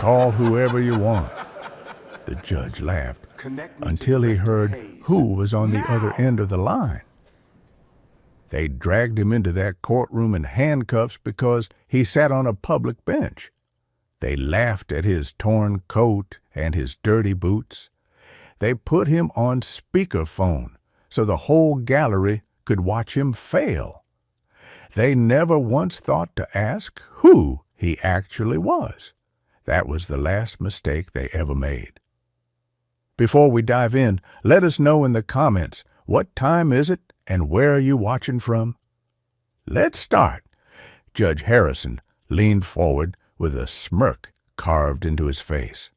Call whoever you want." The judge laughed until he heard who was on the other end of the line. They dragged him into that courtroom in handcuffs because he sat on a public bench. They laughed at his torn coat and his dirty boots. They put him on speakerphone so the whole gallery could watch him fail. They never once thought to ask who he actually was. That was the last mistake they ever made. Before we dive in, let us know in the comments, what time is it and where are you watching from? Let's start. Judge Harrison leaned forward with a smirk carved into his face.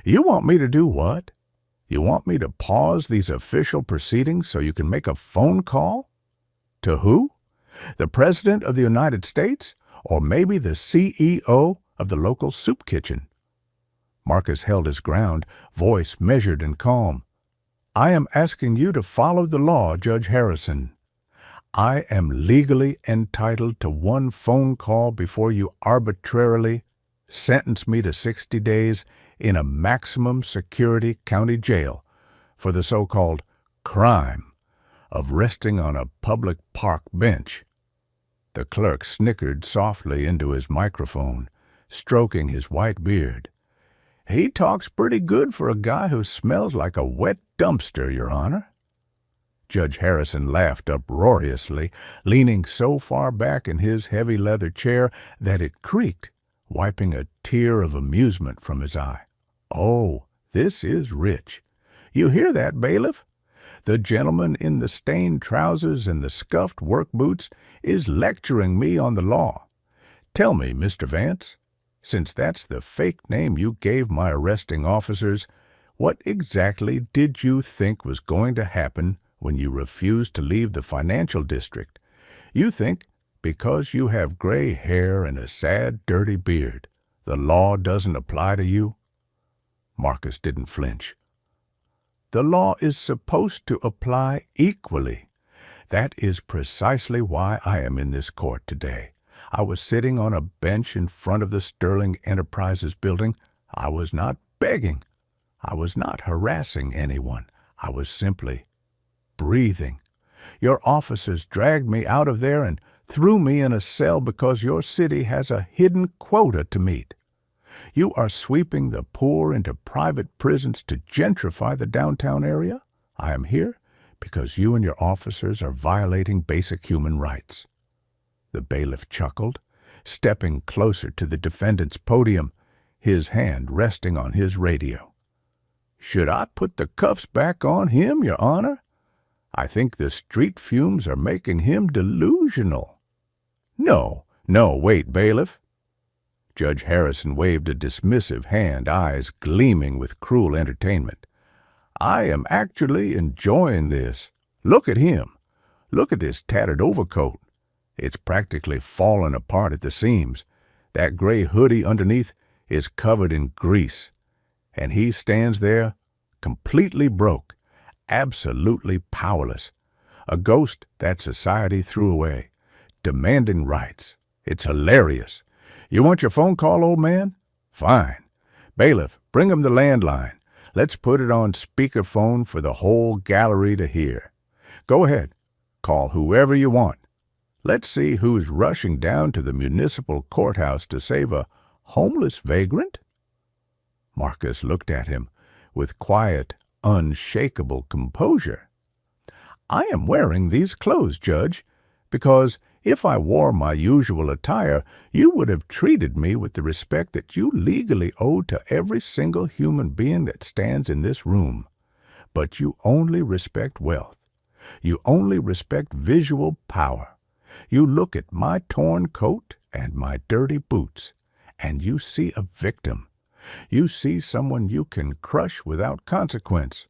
"You want me to do what? You want me to pause these official proceedings so you can make a phone call? To who? The President of the United States? Or maybe the CEO of the local soup kitchen?" Marcus held his ground, voice measured and calm. "I am asking you to follow the law, Judge Harrison. I am legally entitled to one phone call before you arbitrarily sentence me to 60 days in a maximum security county jail for the so-called crime of resting on a public park bench." The clerk snickered softly into his microphone, stroking his white beard. "He talks pretty good for a guy who smells like a wet dumpster, Your Honor." Judge Harrison laughed uproariously, leaning so far back in his heavy leather chair that it creaked, wiping a tear of amusement from his eye. "Oh, this is rich. You hear that, bailiff? The gentleman in the stained trousers and the scuffed work boots is lecturing me on the law. Tell me, Mr. Vance, since that's the fake name you gave my arresting officers, what exactly did you think was going to happen when you refused to leave the financial district? You think because you have gray hair and a sad, dirty beard, the law doesn't apply to you?" Marcus didn't flinch. "The law is supposed to apply equally. That is precisely why I am in this court today. I was sitting on a bench in front of the Sterling Enterprises building. I was not begging. I was not harassing anyone. I was simply breathing. Your officers dragged me out of there and threw me in a cell because your city has a hidden quota to meet. You are sweeping the poor into private prisons to gentrify the downtown area. I am here because you and your officers are violating basic human rights." The bailiff chuckled, stepping closer to the defendant's podium, his hand resting on his radio. "Should I put the cuffs back on him, Your Honor? I think the street fumes are making him delusional." No, wait, bailiff." Judge Harrison waved a dismissive hand, eyes gleaming with cruel entertainment. "I am actually enjoying this. Look at him. Look at this tattered overcoat. It's practically fallen apart at the seams. That gray hoodie underneath is covered in grease. And he stands there, completely broke, absolutely powerless. A ghost that society threw away, demanding rights. It's hilarious. You want your phone call, old man? Fine. Bailiff, bring him the landline. Let's put it on speakerphone for the whole gallery to hear. Go ahead. Call whoever you want. Let's see who's rushing down to the municipal courthouse to save a homeless vagrant." Marcus looked at him with quiet, unshakable composure. "I am wearing these clothes, Judge, because if I wore my usual attire, you would have treated me with the respect that you legally owe to every single human being that stands in this room. But you only respect wealth. You only respect visual power. You look at my torn coat and my dirty boots, and you see a victim. You see someone you can crush without consequence."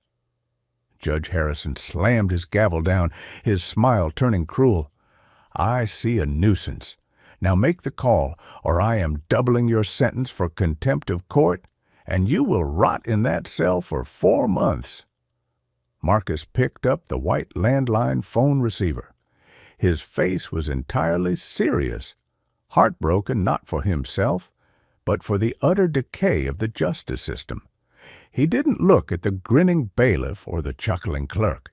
Judge Harrison slammed his gavel down, his smile turning cruel. "I see a nuisance. Now make the call, or I am doubling your sentence for contempt of court, and you will rot in that cell for 4 months." Marcus picked up the white landline phone receiver. His face was entirely serious, heartbroken not for himself, but for the utter decay of the justice system. He didn't look at the grinning bailiff or the chuckling clerk.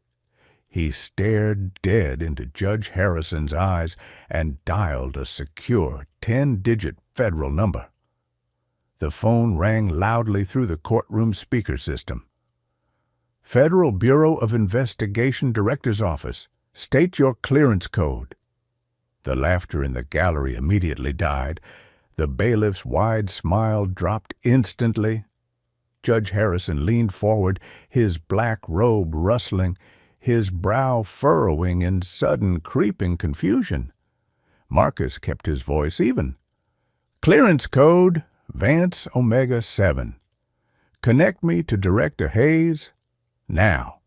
He stared dead into Judge Harrison's eyes and dialed a secure 10-digit federal number. The phone rang loudly through the courtroom speaker system. Federal Bureau of Investigation Director's Office. State your clearance code. The laughter in the gallery immediately died. The bailiff's wide smile dropped instantly. Judge Harrison leaned forward, his black robe rustling, his brow furrowing in sudden creeping confusion. Marcus kept his voice even. Clearance code, Vance Omega 7. Connect me to Director Hayes now.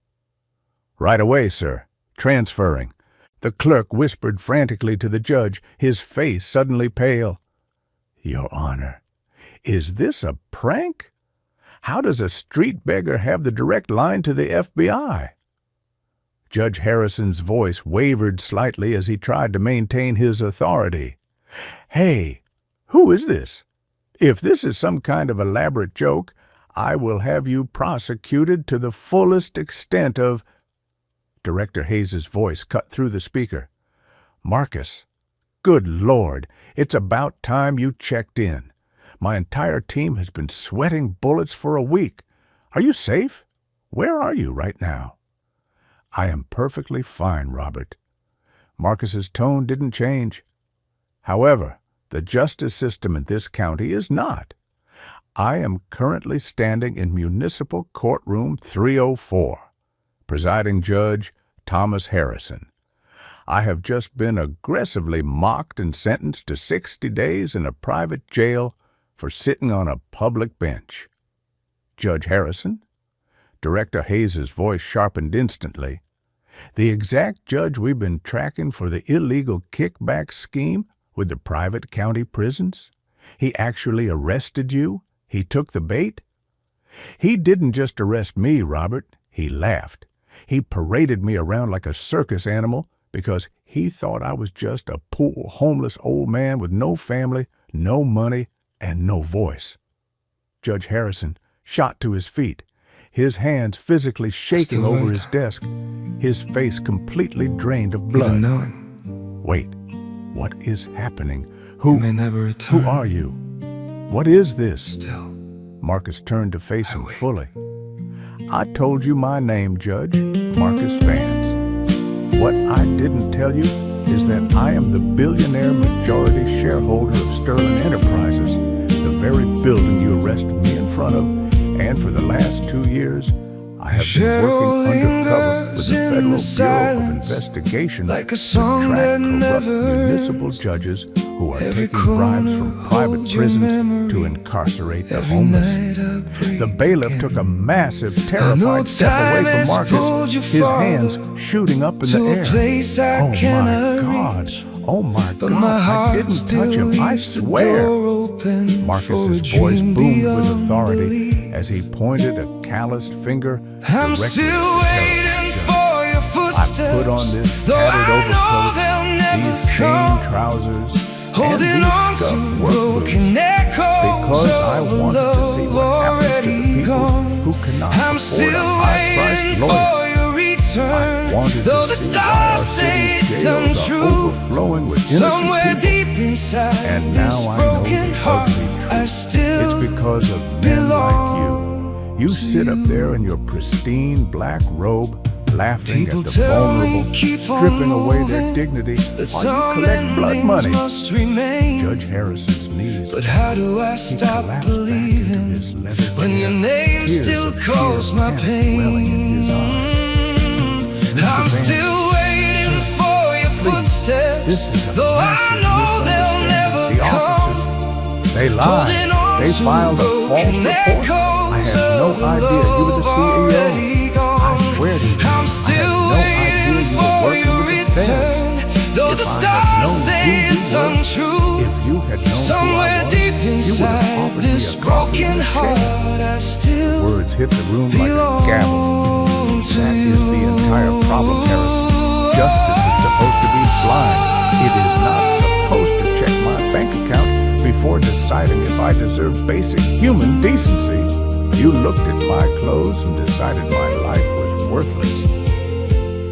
Right away, sir. Transferring. The clerk whispered frantically to the judge, his face suddenly pale. Your Honor, is this a prank? How does a street beggar have the direct line to the FBI? Judge Harrison's voice wavered slightly as he tried to maintain his authority. Hey, who is this? If this is some kind of elaborate joke, I will have you prosecuted to the fullest extent of... Director Hayes's voice cut through the speaker. Marcus, good Lord, it's about time you checked in. My entire team has been sweating bullets for a week. Are you safe? Where are you right now? I am perfectly fine, Robert. Marcus's tone didn't change. However, the justice system in this county is not. I am currently standing in Municipal Courtroom 304. Presiding Judge Thomas Harrison. I have just been aggressively mocked and sentenced to 60 days in a private jail for sitting on a public bench. Judge Harrison? Director Hayes's voice sharpened instantly. The exact judge we've been tracking for the illegal kickback scheme with the private county prisons? He actually arrested you? He took the bait? He didn't just arrest me, Robert. He laughed. He paraded me around like a circus animal because he thought I was just a poor, homeless old man with no family, no money, and no voice. Judge Harrison shot to his feet, his hands physically shaking over his desk, his face completely drained of blood. Wait, what is happening? Who are you? What is this? Marcus turned to face him fully. I told you my name, Judge, Marcus Vance. What I didn't tell you is that I am the billionaire majority shareholder of Sterling Enterprises, the very building you arrested me in front of, and for the last 2 years, I have been working undercover with the Federal Bureau of Investigation to track corrupt municipal judges who are taking bribes from private prisons to incarcerate the homeless. The bailiff took a massive, terrified step away from Marcus, his hands shooting up in the air. Oh my God, I didn't touch him, I swear. Marcus's voice boomed with authority as he pointed a calloused finger directly at the I put on this tattered overcoat, these stained trousers, and these scuffed work boots because I wanted to see what happens to the people who cannot afford a high-priced lawyer. I wanted to see why our city's jails are overflowing with innocent people. And now I know the ugly truth. It's because of men like you. You sit up there in your pristine black robe, laughing at the vulnerable, stripping away their dignity while you collect blood money. Judge Harrison's knees. But how do I stop believing when your name still calls my pain? I'm still waiting for your footsteps, though I know they'll never come. They lied. They filed a false report. I had no idea you were the CEO. I swear to you, I'm still waiting for your return, though the stars say it's untrue. If you had known somewhere deep inside this broken heart, I still words hit the room like a gavel. That is the entire problem, Harrison. Justice is supposed to be blind. It is not supposed to check my bank account before deciding deciding if I deserve basic human decency. You looked at my clothes and decided my life was worthless.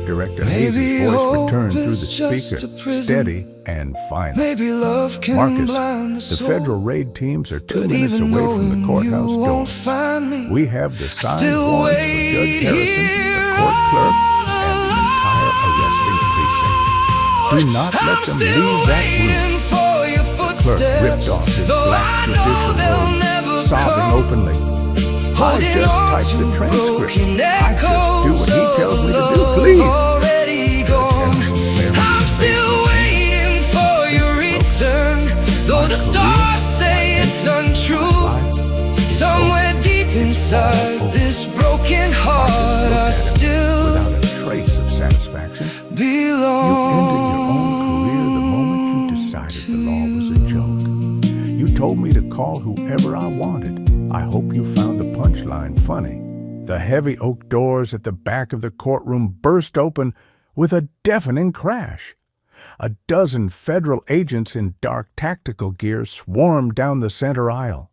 Director Hayes' voice returned through the speaker, steady and final. Marcus, the federal raid teams are 2 minutes away from the courthouse door. We have the signed warrants for Judge Harrison, the court clerk, and the entire arresting precinct. Do not let them leave that room. The clerk ripped off his black judicial robe, sobbing openly. I just typed the transcript. I just do what he tells me to do, please. I'm still waiting for your return, though the stars say it's untrue. Somewhere deep inside this broken heart, I still without a trace of satisfaction. belong. You ended your own career the moment you decided the law was a joke. You told me to call whoever I wanted. I hope you found the punchline funny. The heavy oak doors at the back of the courtroom burst open with a deafening crash. A dozen federal agents in dark tactical gear swarmed down the center aisle.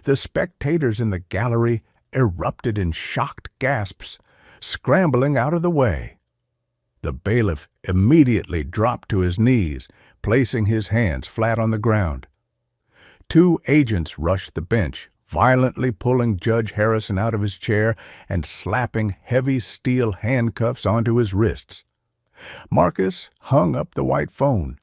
The spectators in the gallery erupted in shocked gasps, scrambling out of the way. The bailiff immediately dropped to his knees, placing his hands flat on the ground. 2 agents rushed the bench, violently pulling Judge Harrison out of his chair and slapping heavy steel handcuffs onto his wrists. Marcus hung up the white phone.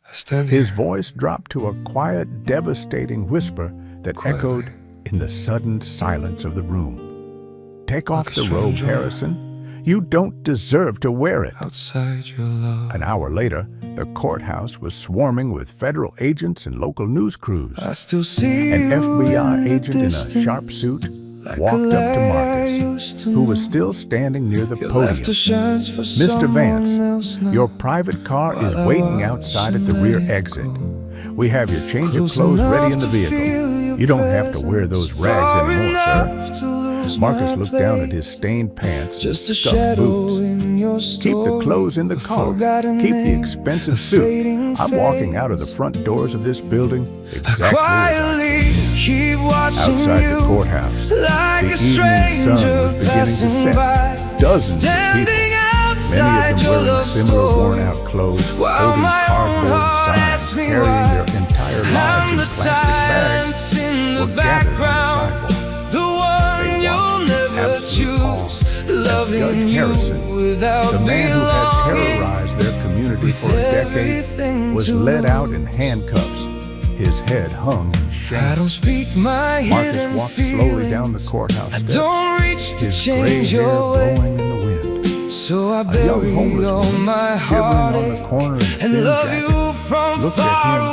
His voice dropped to a quiet, devastating whisper that echoed in the sudden silence of the room. Take off the robe, Harrison. You don't deserve to wear it. Outside your love, An hour later, the courthouse was swarming with federal agents and local news crews. I still see An you FBI in the agent in a distance, sharp suit like walked a up to light I Marcus, used to who was know. still standing near the Your podium. laughter shines for Mr. someone Vance, else now. your private car is While I waiting watch outside you at the rear let it exit. go. We have your change of Close clothes ready in enough the to feel vehicle. your You don't have to wear those presence, rags far anymore, sir. enough to lose Marcus my looked down at place. his stained pants and Just a scuffed shadow boots. in your Keep the story, clothes in the a car. forgotten Keep the name, expensive a suit. fading I'm walking face. out of the front doors of this building I exactly as I quietly keep watching outside you the courthouse. like The a evening sun stranger was beginning to passing set. by, Dozens of people, standing many outside of your them wearing love similar story. worn-out clothes, While holding my own cardboard heart signs, asks me carrying why. their entire lives I'm in the plastic bags, silence in the were gathered on background, the sidewalk. the one They you'll watched in never absolute awe choose, as loving Judge you Harrison, without the man who had belonging. terrorized their community for a decade, Everything was to led out lose. in handcuffs, his head hung in I shame. don't speak my Marcus hidden walked slowly down the feelings. courthouse I steps, don't reach to his gray change hair your way, blowing in the wind. so I A young bury homeless all woman, my shivering on the heartache corner in a and thin love jacket, you from looked at far him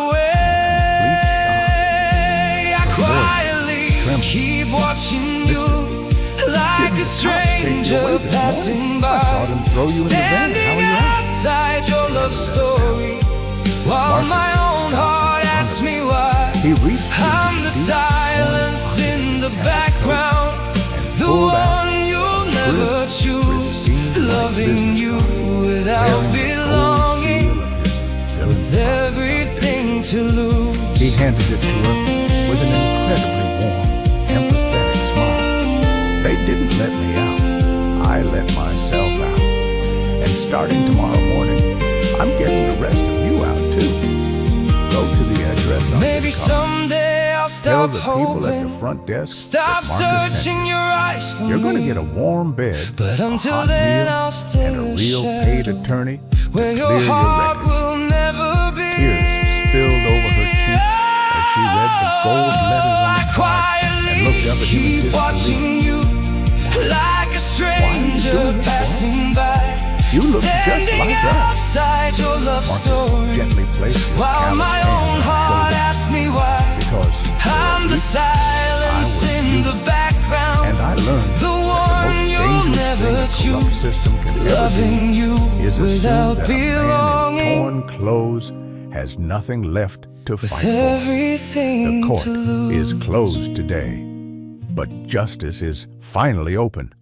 away. I voice quietly trembled. keep watching you like Didn't a the cops take you stranger away this passing morning? by, I saw them throw you in the van. How standing are you at? outside your love story, while Marcus my own heart asks me why. He reached I'm into the his deep, silence worn in the pocket background, and the pulled out one you'll never crisp, choose, pristine white loving business you card, without wearing the gold belonging, seal of his villain with father. everything to lose. He handed it to her with an incredibly warm, empathetic smile. They didn't let me out. I let myself out. And starting tomorrow morning, I'm getting the rest of you out too. Go to the address on Maybe this card. someday I'll Tell stop the people at the hoping, front desk stop that Marcus sent searching you. your eyes for You're going to me. get a warm bed, But a until hot then, meal, I'll stay and a real a paid shadow attorney where to your clear your heart records. will never be. Tears spilled over her cheek as she read the gold letters on the card and looked up at him in Keep disbelief. watching you like a stranger doing this, boy? passing by. You look just Standing like us. outside your love Marcus story, gently placed his while calloused my hand own on her heart shoulder asks me why. because I'm the silence was in you. the background, and I learned the that one the you'll most never dangerous thing a corrupt choose, system can ever loving you do is assume without that a man in belonging, torn clothes has nothing left to with fight for. everything The court to lose. is closed today, but justice is finally open.